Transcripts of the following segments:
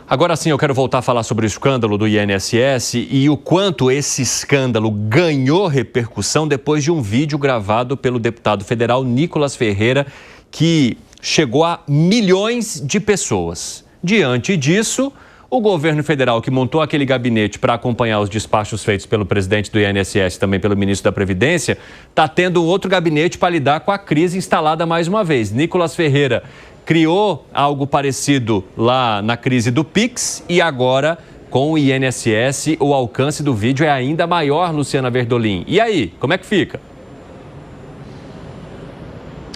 Agora sim, eu quero voltar a falar sobre o escândalo do INSS e o quanto esse escândalo ganhou repercussão depois de um vídeo gravado pelo deputado federal Nicolas Ferreira, que chegou a milhões de pessoas. Diante disso, o governo federal, que montou aquele gabinete para acompanhar os despachos feitos pelo presidente do INSS e também pelo ministro da Previdência, está tendo outro gabinete para lidar com a crise instalada mais uma vez. Nicolas Ferreira criou algo parecido lá na crise do Pix e agora, com o INSS, o alcance do vídeo é ainda maior, Luciana Verdolim. E aí, como é que fica?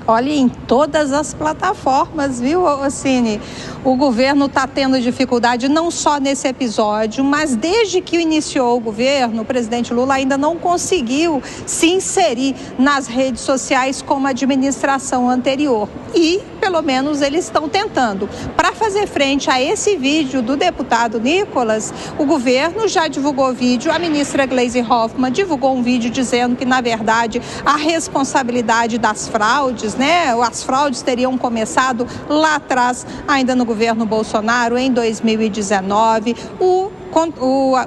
Olha, em todas as plataformas, viu, Ocine? O governo está tendo dificuldade não só nesse episódio, mas desde que iniciou o governo, o presidente Lula ainda não conseguiu se inserir nas redes sociais como a administração anterior. E, pelo menos, eles estão tentando. Para fazer frente a esse vídeo do deputado Nicolas, o governo já divulgou vídeo, a ministra Gleisi Hoffmann divulgou um vídeo dizendo que, na verdade, a responsabilidade das fraudes, as fraudes teriam começado lá atrás, ainda no governo Bolsonaro, em 2019. O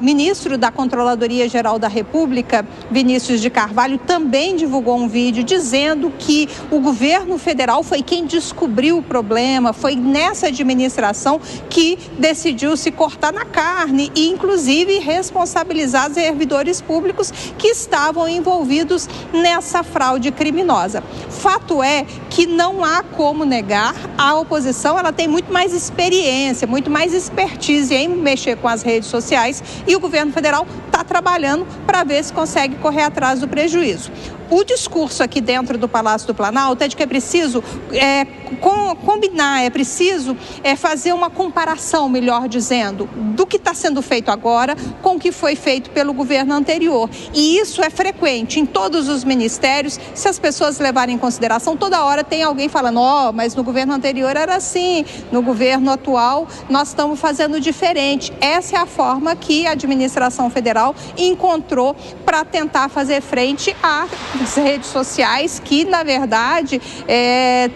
ministro da Controladoria Geral da República, Vinícius de Carvalho, também divulgou um vídeo dizendo que o governo federal foi quem descobriu o problema, foi nessa administração que decidiu se cortar na carne e, inclusive, responsabilizar servidores públicos que estavam envolvidos nessa fraude criminosa. Fato é que não há como negar, a oposição ela tem muito mais experiência, muito mais expertise em mexer com as redes sociais e o governo federal está trabalhando para ver se consegue correr atrás do prejuízo. O discurso aqui dentro do Palácio do Planalto é de que é preciso combinar, é preciso fazer uma comparação, melhor dizendo, do que está sendo feito agora com o que foi feito pelo governo anterior. E isso é frequente em todos os ministérios, se as pessoas levarem em consideração, toda hora tem alguém falando, mas no governo anterior era assim, no governo atual nós estamos fazendo diferente. Essa é a forma que a administração federal encontrou para tentar fazer frente às redes sociais que, na verdade,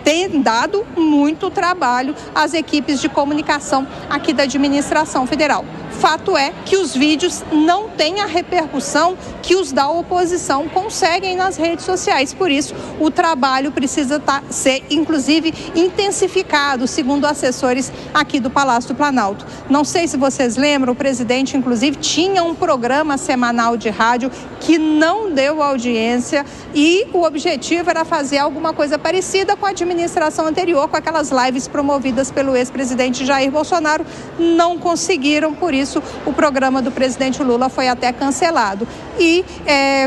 têm dado muito trabalho às equipes de comunicação aqui da administração federal. Fato é que os vídeos não têm a repercussão que os da oposição conseguem nas redes sociais. Por isso, o trabalho precisa ser, inclusive, intensificado, segundo assessores aqui do Palácio do Planalto. Não sei se vocês lembram, o presidente, inclusive, tinha um programa semanal de rádio que não deu audiência e o objetivo era fazer alguma coisa parecida com a administração anterior, com aquelas lives promovidas pelo ex-presidente Jair Bolsonaro. Não conseguiram, por isso, o programa do presidente Lula foi até cancelado. E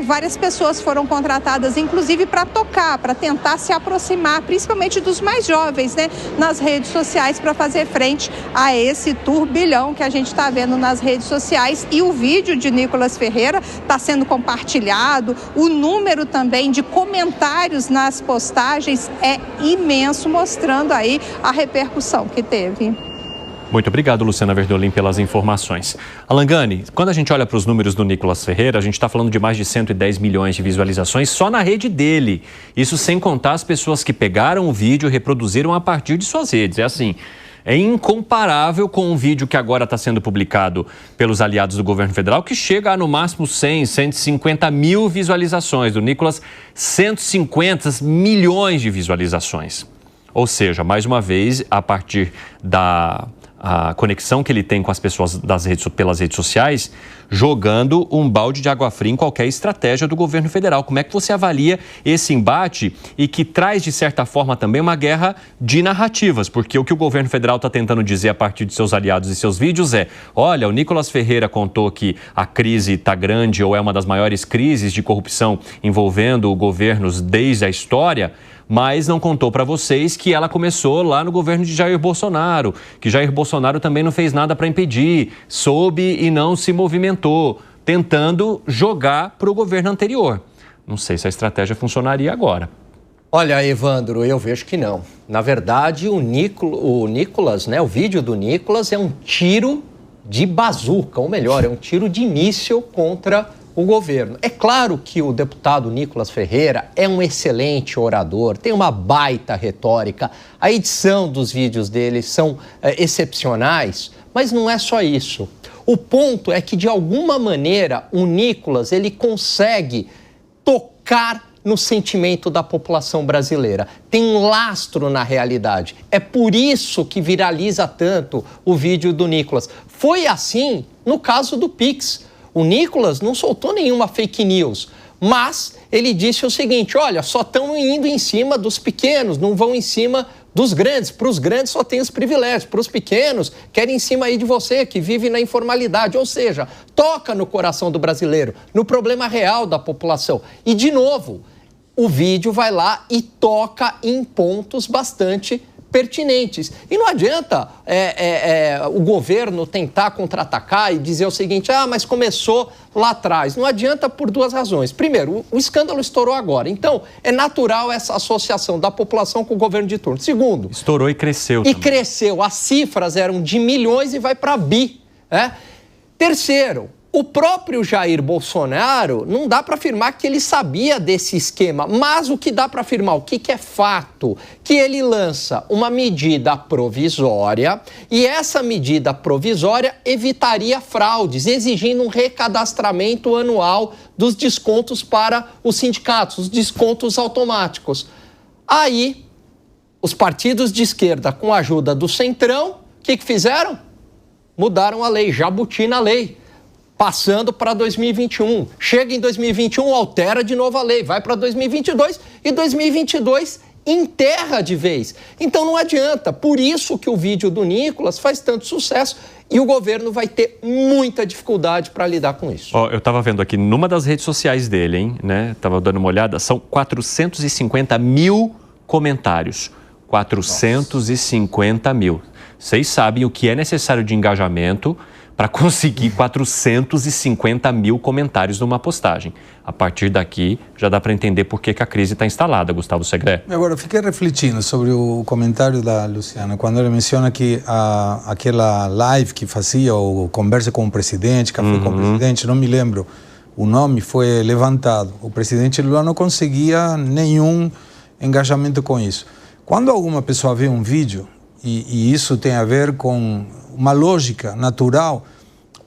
várias pessoas foram contratadas, inclusive, para tocar, para tentar se aproximar, principalmente dos mais jovens, nas redes sociais, para fazer frente a esse turbilhão que a gente está vendo nas redes sociais. E o vídeo de Nicolas Ferreira está sendo compartilhado, o número também de comentários nas postagens é imenso, mostrando aí a repercussão que teve. Muito obrigado, Luciana Verdolim, pelas informações. Alan Gani, quando a gente olha para os números do Nicolas Ferreira, a gente está falando de mais de 110 milhões de visualizações só na rede dele. Isso sem contar as pessoas que pegaram o vídeo e reproduziram a partir de suas redes. É incomparável com um vídeo que agora está sendo publicado pelos aliados do governo federal, que chega a no máximo 100, 150 mil visualizações. Do Nicolas, 150 milhões de visualizações. Ou seja, mais uma vez, a partir da conexão que ele tem com as pessoas pelas redes sociais, jogando um balde de água fria em qualquer estratégia do governo federal. Como é que você avalia esse embate e que traz, de certa forma, também uma guerra de narrativas? Porque o que o governo federal está tentando dizer a partir de seus aliados e seus vídeos olha, o Nicolas Ferreira contou que a crise está grande ou é uma das maiores crises de corrupção envolvendo governos desde a história, mas não contou para vocês que ela começou lá no governo de Jair Bolsonaro, que Jair Bolsonaro também não fez nada para impedir, soube e não se movimentou, tentando jogar para o governo anterior. Não sei se a estratégia funcionaria agora. Olha, Evandro, eu vejo que não. Na verdade, o Nicolas, o vídeo do Nicolas é um tiro de bazuca, ou melhor, é um tiro de míssil contra o governo. É claro que o deputado Nicolas Ferreira é um excelente orador, tem uma baita retórica, a edição dos vídeos dele são excepcionais, Mas não é só isso. O ponto é que, de alguma maneira, o Nicolas ele consegue tocar no sentimento da população brasileira. Tem um lastro na realidade. É por isso que viraliza tanto o vídeo do Nicolas. Foi assim no caso do Pix. O Nicolas não soltou nenhuma fake news, mas ele disse o seguinte: olha, só estão indo em cima dos pequenos, não vão em cima dos grandes. Para os grandes só tem os privilégios, para os pequenos querem em cima aí de você, que vive na informalidade. Ou seja, toca no coração do brasileiro, no problema real da população. E, de novo, o vídeo vai lá e toca em pontos bastante pertinentes. E não adianta o governo tentar contra-atacar e dizer o seguinte: mas começou lá atrás. Não adianta por duas razões. Primeiro, o escândalo estourou agora. Então, é natural essa associação da população com o governo de turno. Segundo... Estourou e cresceu também. E cresceu. As cifras eram de milhões e vai para bi. Terceiro, o próprio Jair Bolsonaro, não dá para afirmar que ele sabia desse esquema, mas o que dá para afirmar, o que é fato, que ele lança uma medida provisória e essa medida provisória evitaria fraudes, exigindo um recadastramento anual dos descontos para os sindicatos, os descontos automáticos. Aí, os partidos de esquerda, com a ajuda do Centrão, o que fizeram? Mudaram a lei, jabutina a lei. Passando para 2021. Chega em 2021, altera de novo a lei, vai para 2022 e 2022 enterra de vez. Então não adianta, por isso que o vídeo do Nicolas faz tanto sucesso e o governo vai ter muita dificuldade para lidar com isso. Eu estava vendo aqui numa das redes sociais dele, hein, né? Estava dando uma olhada, são 450 mil comentários. 450 mil. Vocês sabem o que é necessário de engajamento para conseguir 450 mil comentários numa postagem. A partir daqui, já dá para entender por que a crise está instalada, Gustavo Segré. Agora, fiquei refletindo sobre o comentário da Luciana, quando ela menciona que aquela live que fazia, ou conversa com o presidente, café com o presidente, não me lembro, o nome foi levantado. O presidente Lula não conseguia nenhum engajamento com isso. Quando alguma pessoa vê um vídeo, e isso tem a ver com uma lógica natural,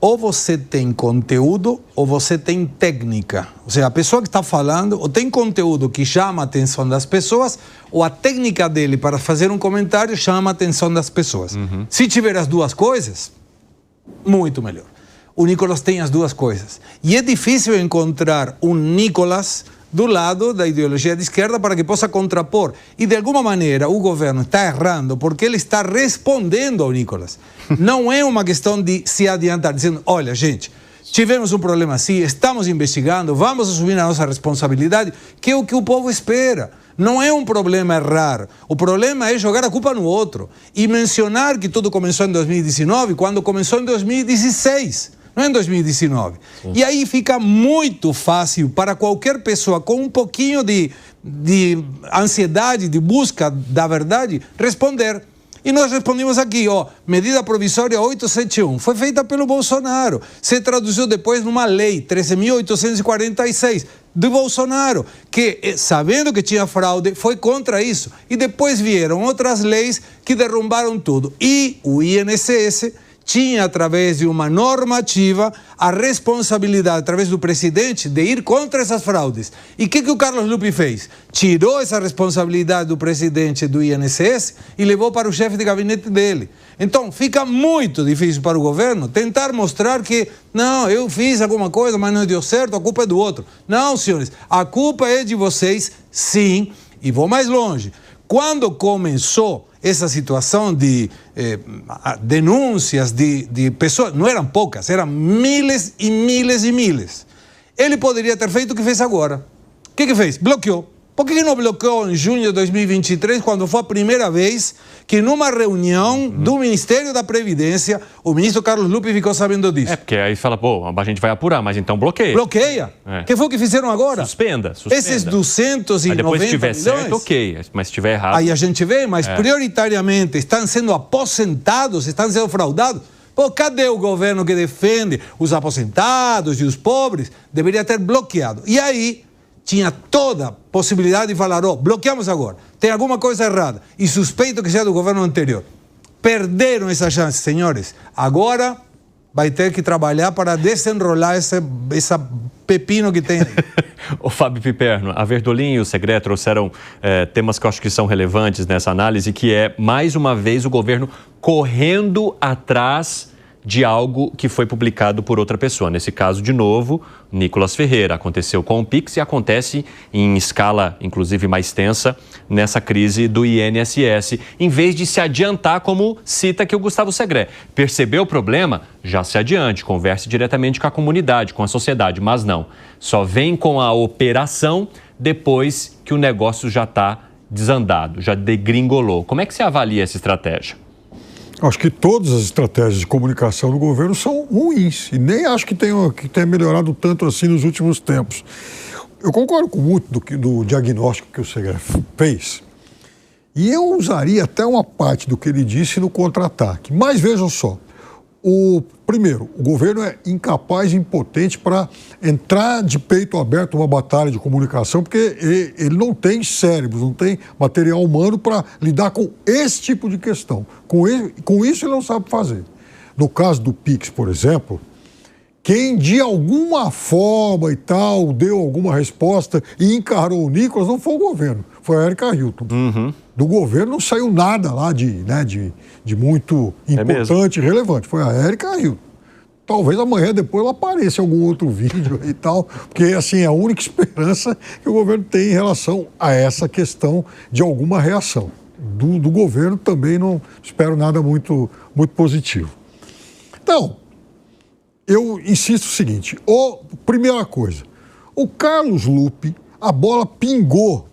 ou você tem conteúdo ou você tem técnica. Ou seja, a pessoa que está falando ou tem conteúdo que chama a atenção das pessoas, ou a técnica dele para fazer um comentário chama a atenção das pessoas. Se tiver as duas coisas, muito melhor. O Nicolas tem as duas coisas. E é difícil encontrar um Nicolas do lado da ideologia de esquerda para que possa contrapor. E, de alguma maneira, o governo está errando porque ele está respondendo ao Nicolas. Não é uma questão de se adiantar, dizendo: olha, gente, tivemos um problema assim, estamos investigando, vamos assumir a nossa responsabilidade, que é o que o povo espera. Não é um problema errar, o problema é jogar a culpa no outro e mencionar que tudo começou em 2019 quando começou em 2016. Não é em 2019. Sim. E aí fica muito fácil para qualquer pessoa com um pouquinho de ansiedade, de busca da verdade, responder. E nós respondemos aqui, medida provisória 871, foi feita pelo Bolsonaro, se traduziu depois numa lei, 13.846, do Bolsonaro, que, sabendo que tinha fraude, foi contra isso. E depois vieram outras leis que derrubaram tudo. E o INSS tinha, através de uma normativa, a responsabilidade, através do presidente, de ir contra essas fraudes. E o que o Carlos Lupi fez? Tirou essa responsabilidade do presidente do INSS e levou para o chefe de gabinete dele. Então, fica muito difícil para o governo tentar mostrar que, não, eu fiz alguma coisa, mas não deu certo, a culpa é do outro. Não, senhores, a culpa é de vocês, sim, e vou mais longe. Quando começou essa situação de denúncias de pessoas, não eram poucas, eram miles e miles e miles. Ele poderia ter feito o que fez agora. O que fez? Bloqueou. Por que não bloqueou em junho de 2023, quando foi a primeira vez que numa reunião do Ministério da Previdência, o ministro Carlos Lupi ficou sabendo disso? Porque aí fala, a gente vai apurar, mas então bloqueia. Bloqueia. Que foi o que fizeram agora? Suspenda. Esses 290 aí depois, se tiver milhões, certo, ok. Mas se tiver errado... Aí a gente vê, mas prioritariamente estão sendo aposentados, estão sendo fraudados. Cadê o governo que defende os aposentados e os pobres? Deveria ter bloqueado. E aí tinha toda a possibilidade de falar, bloqueamos agora, tem alguma coisa errada, e suspeito que seja do governo anterior. perderam essa chance, senhores. Agora vai ter que trabalhar para desenrolar essa pepino que tem aí. O Fábio Piperno, a Verdolim e o Segré trouxeram temas que eu acho que são relevantes nessa análise, que é, mais uma vez, o governo correndo atrás de algo que foi publicado por outra pessoa. Nesse caso, de novo, Nicolas Ferreira. Aconteceu com o Pix e acontece em escala, inclusive, mais tensa nessa crise do INSS, em vez de se adiantar, como cita aqui o Gustavo Segré. Percebeu o problema? Já se adiante, converse diretamente com a comunidade, com a sociedade, mas não. Só vem com a operação depois que o negócio já está desandado, já degringolou. Como é que você avalia essa estratégia? Acho que todas as estratégias de comunicação do governo são ruins e nem acho que tenha melhorado tanto assim nos últimos tempos. Eu concordo com muito do diagnóstico que o Segré fez e eu usaria até uma parte do que ele disse no contra-ataque. Mas vejam só, primeiro, o governo é incapaz e impotente para entrar de peito aberto numa batalha de comunicação, porque ele não tem cérebros, não tem material humano para lidar com esse tipo de questão. Com isso ele não sabe fazer. No caso do Pix, por exemplo, quem de alguma forma e tal deu alguma resposta e encarou o Nicolas não foi o governo, foi a Erika Hilton. Uhum. Do governo não saiu nada lá de muito importante e relevante. Foi a Erika Hilton. Talvez amanhã depois ela apareça em algum outro vídeo e tal, porque assim é a única esperança que o governo tem em relação a essa questão de alguma reação. Do governo também não espero nada muito positivo. Então, eu insisto o seguinte, primeira coisa, o Carlos Lupe, a bola pingou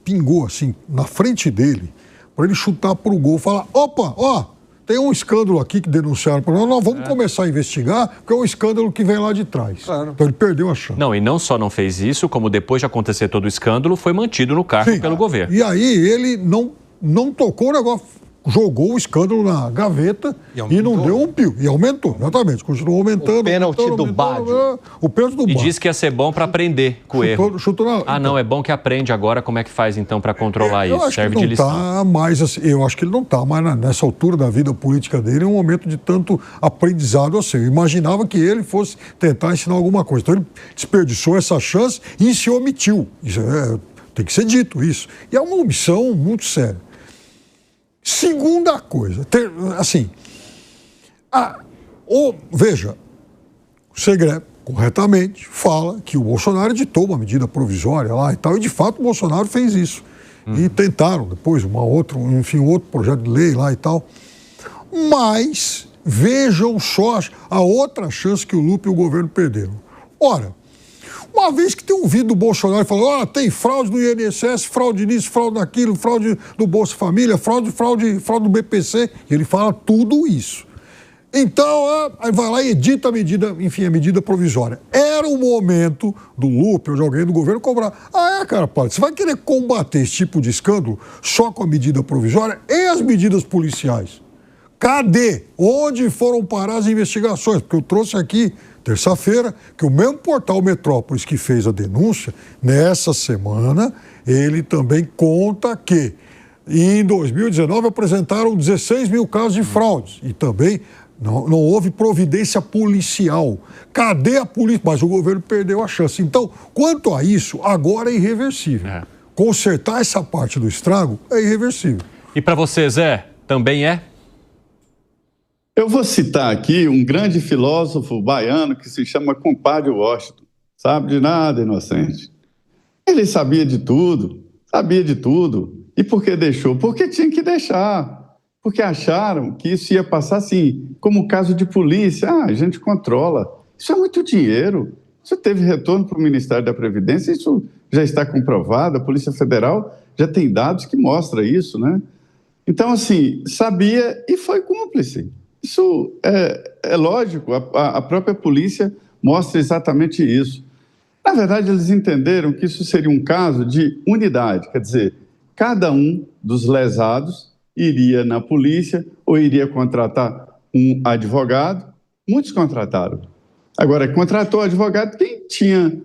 assim, na frente dele, para ele chutar para o gol, falar, opa, tem um escândalo aqui que denunciaram para nós vamos começar a investigar, porque é um escândalo que vem lá de trás. Claro. Então ele perdeu a chance. Não, e não só não fez isso, como depois de acontecer todo o escândalo, foi mantido no cargo pelo governo. E aí ele não tocou o negócio, jogou o escândalo na gaveta e não deu um pio. E aumentou, exatamente. Continuou aumentando. O pênalti do Baggio. O pênalti do Baggio. E disse que ia ser bom para aprender com o erro. Não, é bom que aprende agora. Como é que faz, então, para controlar isso? Serve de lição. Eu acho que ele não está mais nessa altura da vida política dele, é um momento de tanto aprendizado assim. Eu imaginava que ele fosse tentar ensinar alguma coisa. Então ele desperdiçou essa chance e se omitiu. Tem que ser dito isso. E é uma omissão muito séria. Segunda coisa, veja, o Segré corretamente fala que o Bolsonaro editou uma medida provisória lá e tal, e de fato o Bolsonaro fez isso. E tentaram depois um outro projeto de lei lá e tal. Mas vejam só a outra chance que o Lupe e o governo perderam. Ora, uma vez que tem um vídeo do Bolsonaro falando, tem fraude no INSS, fraude nisso, fraude naquilo, fraude do Bolsa Família, fraude do BPC, e ele fala tudo isso. Então, aí vai lá e edita a medida provisória. Era o momento do Lupe ou de alguém do governo cobrar. Cara, você vai querer combater esse tipo de escândalo só com a medida provisória e as medidas policiais? Cadê? Onde foram parar as investigações? Porque eu trouxe aqui terça-feira, que o mesmo portal Metrópolis que fez a denúncia, nessa semana, ele também conta que em 2019 apresentaram 16 mil casos de fraudes e também não houve providência policial. Cadê a polícia? Mas o governo perdeu a chance. Então, quanto a isso, agora é irreversível. Consertar essa parte do estrago é irreversível. E para você, Zé, também é? Eu vou citar aqui um grande filósofo baiano que se chama Compadre Washington. Sabe de nada, inocente. Ele sabia de tudo. E por que deixou? Porque tinha que deixar. Porque acharam que isso ia passar assim, como caso de polícia. A gente controla. Isso é muito dinheiro. Isso teve retorno para o Ministério da Previdência, isso já está comprovado. A Polícia Federal já tem dados que mostram isso, né? Então, assim, sabia e foi cúmplice. Isso é lógico, a própria polícia mostra exatamente isso. Na verdade, eles entenderam que isso seria um caso de unidade, quer dizer, cada um dos lesados iria na polícia ou iria contratar um advogado. Muitos contrataram. Agora, contratou advogado quem tinha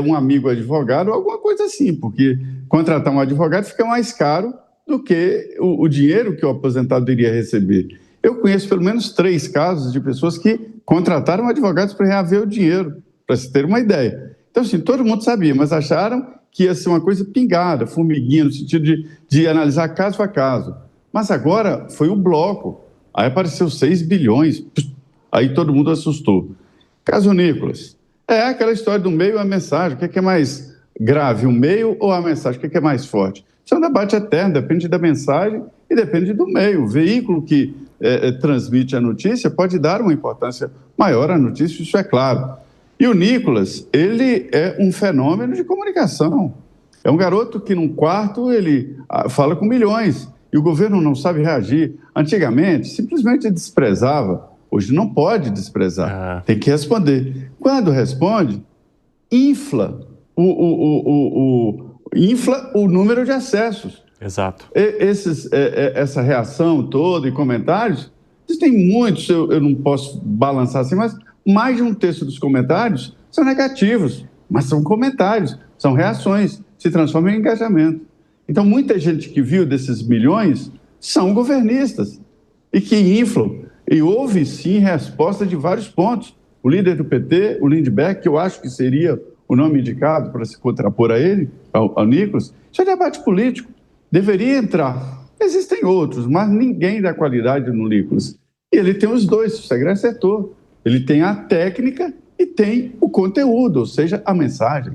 um amigo advogado ou alguma coisa assim, porque contratar um advogado fica mais caro do que o dinheiro que o aposentado iria receber. Eu conheço pelo menos 3 casos de pessoas que contrataram advogados para reaver o dinheiro, para se ter uma ideia. Então, assim, todo mundo sabia, mas acharam que ia ser uma coisa pingada, formiguinha, no sentido de analisar caso a caso. Mas agora foi um bloco. Aí apareceu 6 bilhões, aí todo mundo assustou. Caso Nicolas, é aquela história do meio e a mensagem. O que é mais grave, o meio ou a mensagem? O que é mais forte? Isso é um debate eterno, depende da mensagem e depende do meio. O veículo que transmite a notícia pode dar uma importância maior à notícia, isso é claro. E o Nicolas, ele é um fenômeno de comunicação. É um garoto que num quarto ele fala com milhões e o governo não sabe reagir. Antigamente, simplesmente desprezava. Hoje não pode desprezar, tem que responder. Quando responde, infla o número de acessos. Exato. Essa reação toda e comentários, existem muitos, eu não posso balançar assim, mas mais de um terço dos comentários são negativos, mas são comentários, são reações, se transformam em engajamento. Então, muita gente que viu desses milhões são governistas e que inflam. E houve, sim, resposta de vários pontos. O líder do PT, o Lindbergh, que eu acho que seria o nome indicado para se contrapor a ele, ao Nicolas, isso é debate político. Deveria entrar. Existem outros, mas ninguém dá qualidade no Nicolas. E ele tem os dois, o Segré acertou. Ele tem a técnica e tem o conteúdo, ou seja, a mensagem.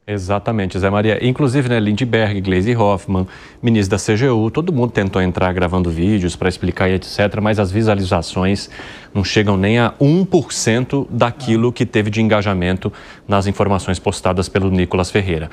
Exatamente, Zé Maria. Inclusive, né, Lindbergh, Gleisi Hoffmann, ministro da CGU, todo mundo tentou entrar gravando vídeos para explicar e etc., mas as visualizações não chegam nem a 1% daquilo que teve de engajamento nas informações postadas pelo Nicolas Ferreira.